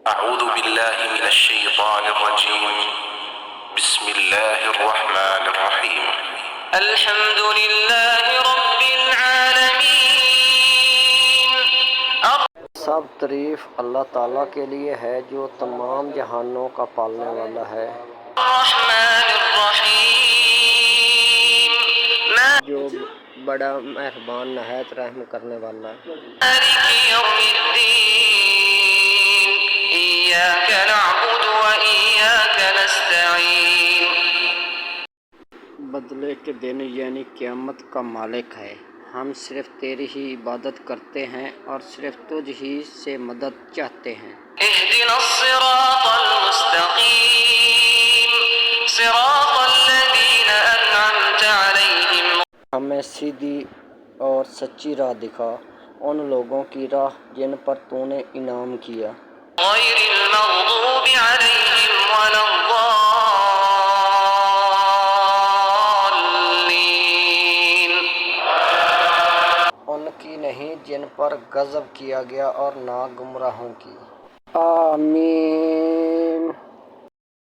أعوذ بالله من الشيطان الرجيم. بسم الله الرحمن الرحيم. الحمد لله رب العالمين. سب تعریف اللہ تعالیٰ کے لیے ہے جو تمام جہانوں کا پالنے والا ہے، الرحمن الرحیم. جو بڑا مہربان نہایت رحم کرنے والا ہے۔ مالک یوم الدین. إياك نعبد وإياك نستعين. بدلے کے دن یعنی قیامت کا مالک ہے، ہم صرف تیری ہی عبادت کرتے ہیں اور صرف تجھ ہی سے مدد چاہتے ہیں۔ اهدنا الصراط المستقيم. صراط الذين أنعمت عليهم. ہمیں سیدھی اور سچی راہ دکھا، ان لوگوں کی راہ جن پر تو نے انعام کیا۔ غير المغضوب عليهم ولا الضالين. ان کی نہیں جن پر غضب کیا گیا اور نہ گمراہوں کی۔ آمین۔